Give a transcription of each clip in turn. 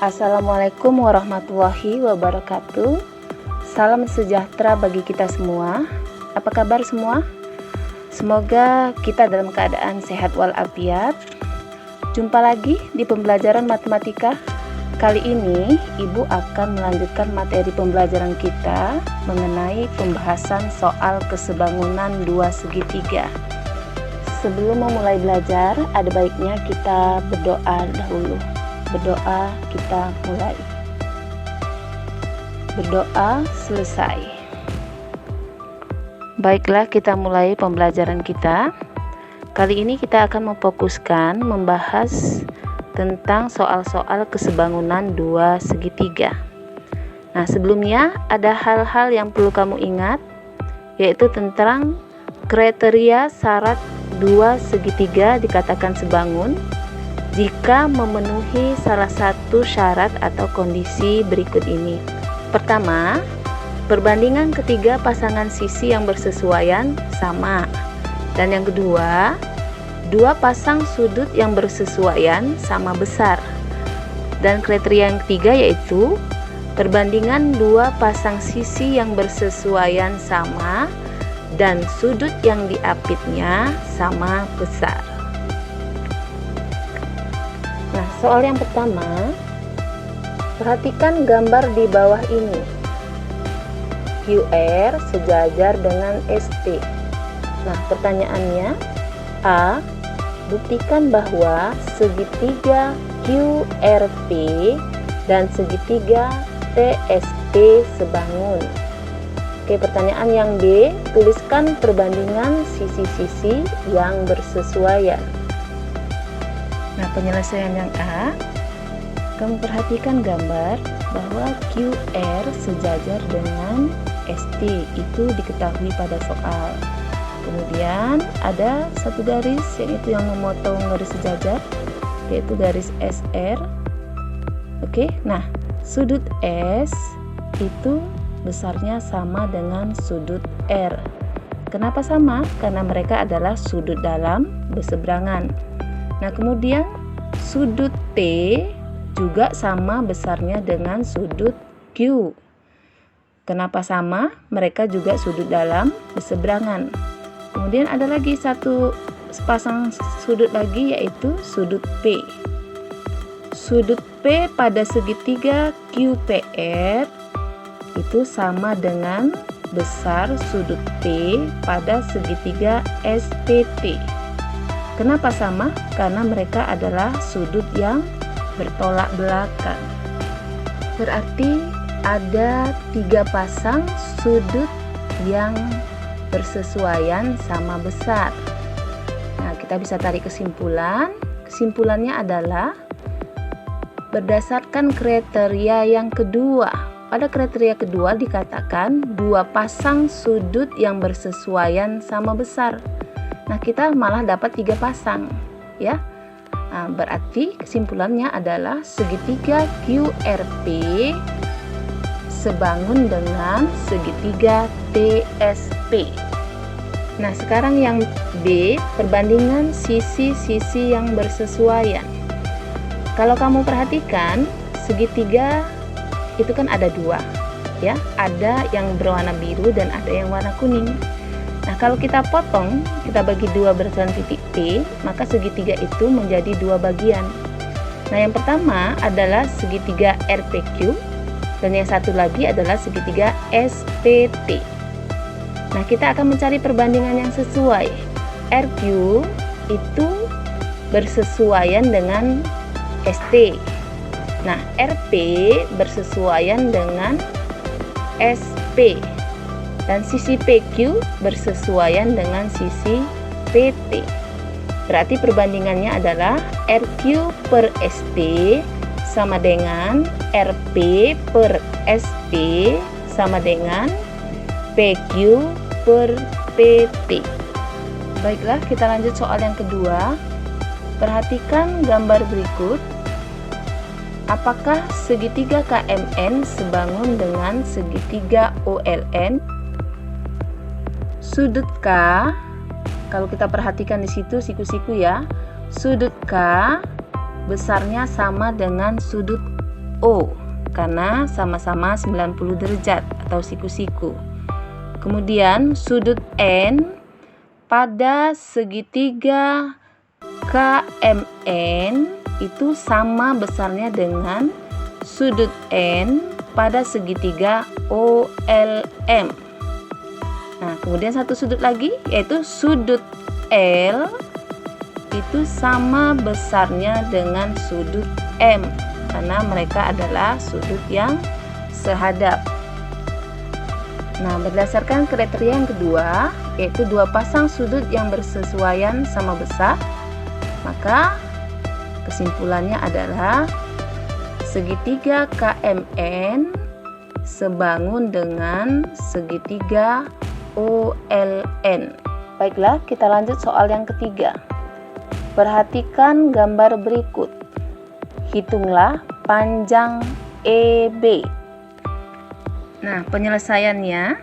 Assalamualaikum warahmatullahi wabarakatuh. Salam sejahtera bagi kita semua. Apa kabar semua? Semoga kita dalam keadaan sehat walafiat. Jumpa lagi di pembelajaran matematika. Kali ini Ibu akan melanjutkan materi pembelajaran kita mengenai pembahasan soal kesebangunan dua segitiga. Sebelum memulai belajar, ada baiknya kita berdoa dahulu. Berdoa, kita mulai. Berdoa selesai. Baiklah, kita mulai pembelajaran kita. Kali ini kita akan memfokuskan membahas tentang soal-soal kesebangunan dua segitiga. Nah, sebelumnya ada hal-hal yang perlu kamu ingat, yaitu tentang kriteria syarat dua segitiga dikatakan sebangun jika memenuhi salah satu syarat atau kondisi berikut ini. Pertama, perbandingan ketiga pasangan sisi yang bersesuaian sama. Dan yang kedua, dua pasang sudut yang bersesuaian sama besar. Dan kriteria yang ketiga yaitu perbandingan dua pasang sisi yang bersesuaian sama dan sudut yang diapitnya sama besar. Nah, soal yang pertama, perhatikan gambar di bawah ini. QR sejajar dengan ST. Nah, pertanyaannya, A. Buktikan bahwa segitiga QRP dan segitiga TSP sebangun. Oke, pertanyaan yang B, tuliskan perbandingan sisi-sisi yang bersesuaian. Nah, penyelesaian yang A, kamu perhatikan gambar bahwa QR sejajar dengan ST, itu diketahui pada soal. Kemudian ada satu garis, yaitu yang memotong garis sejajar, yaitu garis SR. Oke, nah sudut S itu besarnya sama dengan sudut R. Kenapa sama? Karena mereka adalah sudut dalam berseberangan. Nah, kemudian sudut T juga sama besarnya dengan sudut Q. Kenapa sama? Mereka juga sudut dalam berseberangan. Kemudian ada lagi satu sepasang sudut lagi, yaitu sudut P. Sudut P pada segitiga QPR itu sama dengan besar sudut P pada segitiga SPT. Kenapa sama? Karena mereka adalah sudut yang bertolak belakang. Berarti ada tiga pasang sudut yang bersesuaian sama besar. Nah, kita bisa tarik kesimpulan. Kesimpulannya adalah berdasarkan kriteria yang kedua. Pada kriteria kedua dikatakan dua pasang sudut yang bersesuaian sama besar. Nah, kita malah dapat tiga pasang, ya. Nah, berarti kesimpulannya adalah segitiga QRP sebangun dengan segitiga TSP. Nah, sekarang yang B, perbandingan sisi-sisi yang bersesuaian. Kalau kamu perhatikan, segitiga itu kan ada dua, ya. Ada yang berwarna biru dan ada yang warna kuning. Nah, kalau kita potong, kita bagi dua berdasarkan titik P, maka segitiga itu menjadi dua bagian. Nah, yang pertama adalah segitiga RPQ, dan yang satu lagi adalah segitiga SPT. Nah, kita akan mencari perbandingan yang sesuai. RQ itu bersesuaian dengan ST. Nah, RP bersesuaian dengan SP. Dan sisi PQ bersesuaian dengan sisi PT. Berarti perbandingannya adalah RQ per ST sama dengan RP per SP sama dengan PQ per PT. Baiklah, kita lanjut soal yang kedua. Perhatikan gambar berikut. Apakah segitiga KMN sebangun dengan segitiga OLN? Sudut K, kalau kita perhatikan di situ siku-siku ya, sudut K besarnya sama dengan sudut O karena sama-sama 90 derajat atau siku-siku. Kemudian sudut N pada segitiga KMN itu sama besarnya dengan sudut N pada segitiga OLM. Nah, kemudian satu sudut lagi yaitu sudut L itu sama besarnya dengan sudut M karena mereka adalah sudut yang sehadap. Nah, berdasarkan kriteria yang kedua yaitu dua pasang sudut yang bersesuaian sama besar, maka kesimpulannya adalah segitiga KMN sebangun dengan segitiga OLN. Baiklah, kita lanjut soal yang ketiga. Perhatikan gambar berikut. Hitunglah panjang EB. Nah, penyelesaiannya,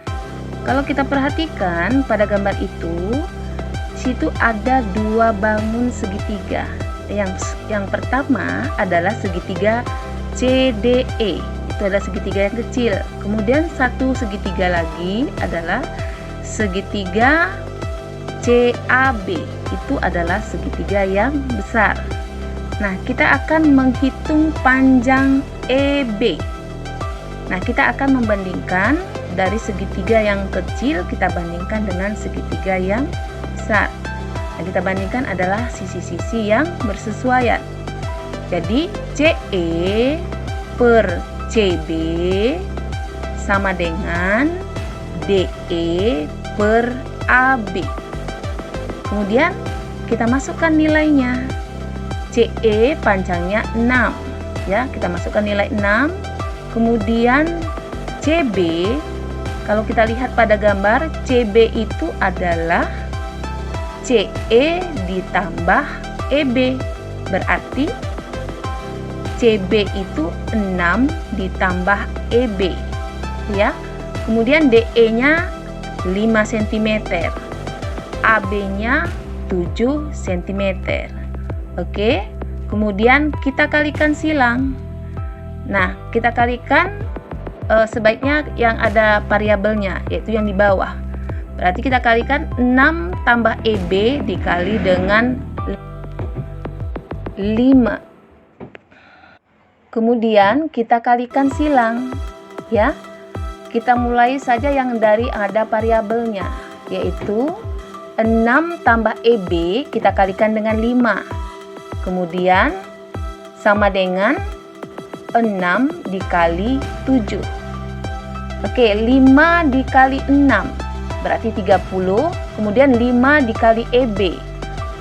kalau kita perhatikan pada gambar itu, situ ada dua bangun segitiga. Yang pertama adalah segitiga CDE. Itu adalah segitiga yang kecil. Kemudian satu segitiga lagi adalah segitiga CAB, itu adalah segitiga yang besar. Nah, kita akan menghitung panjang EB. Nah, kita akan membandingkan dari segitiga yang kecil kita bandingkan dengan segitiga yang besar. Nah, kita bandingkan adalah sisi-sisi yang bersesuaian. Jadi CE per CB sama dengan DE per AB. Kemudian kita masukkan nilainya. CE panjangnya 6 ya, kita masukkan nilai 6. Kemudian CB, kalau kita lihat pada gambar, CB itu adalah CE ditambah EB, berarti CB itu 6 ditambah EB ya. Kemudian DE-nya 5 cm, AB-nya 7 cm. Oke, kemudian kita kalikan silang. Nah, kita kalikan sebaiknya yang ada variabelnya, yaitu yang di bawah. Berarti kita kalikan 6 tambah EB dikali dengan 5. Kemudian kita kalikan silang ya. Kita mulai saja yang dari ada variabelnya, yaitu 6 tambah EB kita kalikan dengan 5. Kemudian sama dengan 6 dikali 7. Oke, 5 dikali 6 berarti 30. Kemudian 5 dikali EB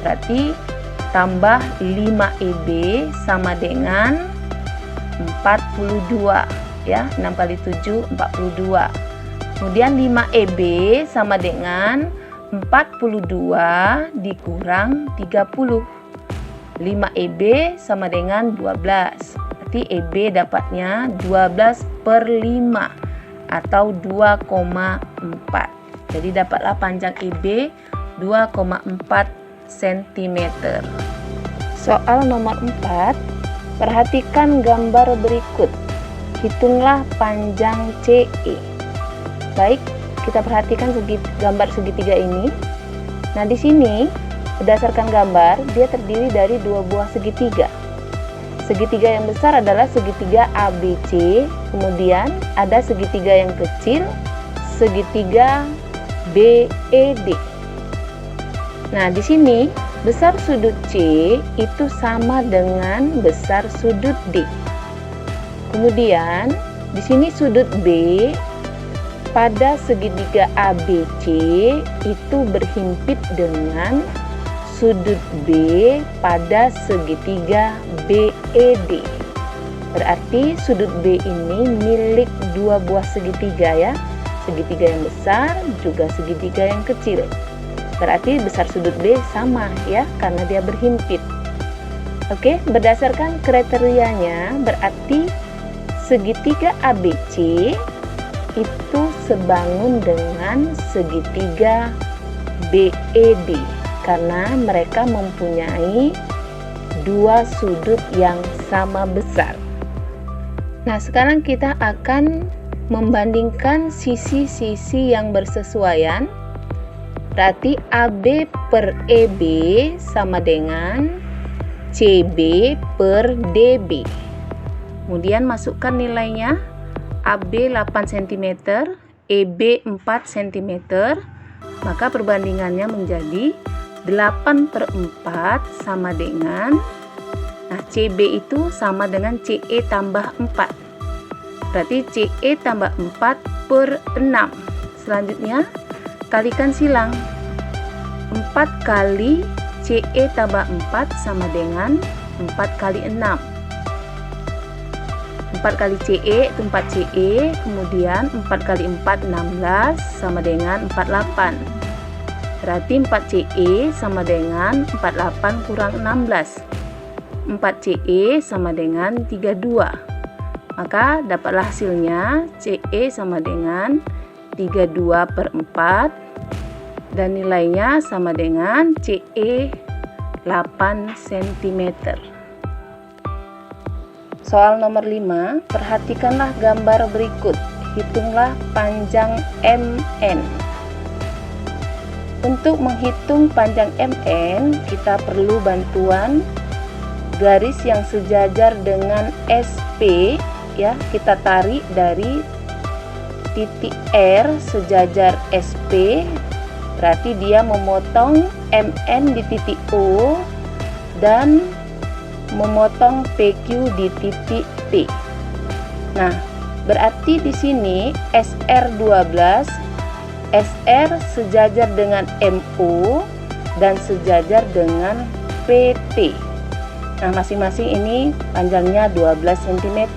berarti tambah 5 EB sama dengan 42 ya. 6 kali 7 42. Kemudian 5 EB sama dengan 42 dikurang 30. 5 EB sama dengan 12. Berarti EB dapatnya 12 per 5 atau 2,4. Jadi dapatlah panjang EB 2,4 cm. Soal nomor 4. Perhatikan gambar berikut. Hitunglah panjang CE. Baik, kita perhatikan gambar segitiga ini. Nah, di sini berdasarkan gambar dia terdiri dari dua buah segitiga. Segitiga yang besar adalah segitiga ABC, kemudian ada segitiga yang kecil, segitiga BED. Nah, di sini besar sudut C itu sama dengan besar sudut D. Kemudian di sini sudut B pada segitiga ABC itu berhimpit dengan sudut B pada segitiga BED. Berarti sudut B ini milik dua buah segitiga ya. Segitiga yang besar juga segitiga yang kecil. Berarti besar sudut B sama ya, karena dia berhimpit. Oke, berdasarkan kriterianya berarti segitiga ABC itu sebangun dengan segitiga BED karena mereka mempunyai dua sudut yang sama besar. Nah, sekarang kita akan membandingkan sisi-sisi yang bersesuaian. Berarti AB per EB sama dengan CB per DB. Kemudian masukkan nilainya. AB 8 cm, EB 4 cm, maka perbandingannya menjadi 8/4 sama dengan, nah CB itu sama dengan CE tambah 4. Berarti CE tambah 4 per 6. Selanjutnya kalikan silang. 4 kali CE tambah 4 sama dengan 4 kali 6. 4 kali CE itu 4 CE, kemudian 4 kali 4 16 sama dengan 48. Berarti 4 CE sama dengan 48 kurang 16. 4 CE sama dengan 32. Maka dapatlah hasilnya CE sama dengan 32/4 dan nilainya sama dengan CE 8 cm. Soal nomor 5, perhatikanlah gambar berikut. Hitunglah panjang MN. Untuk menghitung panjang MN, kita perlu bantuan garis yang sejajar dengan SP, ya. Kita tarik dari titik R sejajar SP, berarti dia memotong MN di titik O dan memotong PQ di titik P. Nah, berarti di sini SR 12, SR sejajar dengan MO dan sejajar dengan PT. Nah, masing-masing ini panjangnya 12 cm.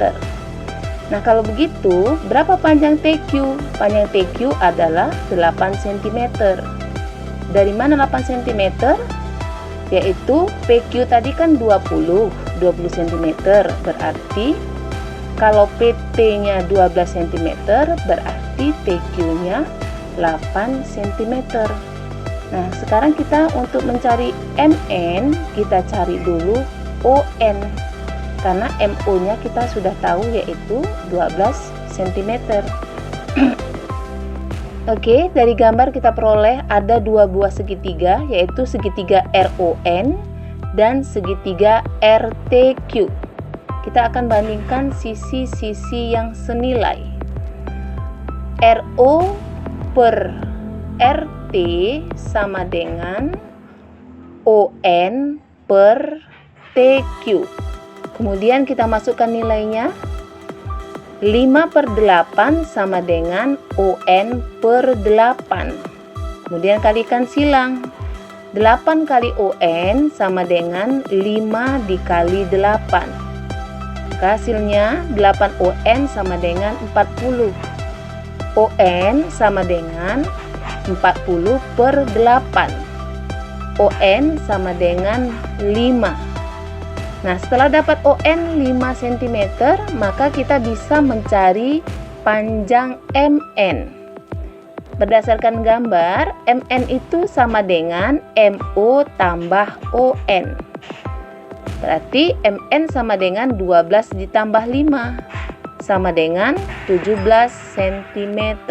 Nah, kalau begitu, berapa panjang TQ? Panjang TQ adalah 8 cm. Dari mana 8 cm? Yaitu PQ tadi kan 20 cm, berarti kalau PT-nya 12 cm, berarti TQ-nya 8 cm. Nah, sekarang kita untuk mencari MN, kita cari dulu ON, karena MO-nya kita sudah tahu yaitu 12 cm. Oke, dari gambar kita peroleh ada dua buah segitiga, yaitu segitiga RON dan segitiga RTQ. Kita akan bandingkan sisi-sisi yang senilai. RO per RT sama dengan ON per TQ. Kemudian kita masukkan nilainya. 5/8 sama dengan ON per 8. Kemudian kalikan silang. 8 kali ON sama dengan 5 dikali 8. Maka hasilnya 8 ON sama dengan 40. ON sama dengan 40/8. ON sama dengan 5. Nah, setelah dapat ON 5 cm, maka kita bisa mencari panjang MN. Berdasarkan gambar, MN itu sama dengan MO tambah ON. Berarti MN sama dengan 12 ditambah 5, sama dengan 17 cm.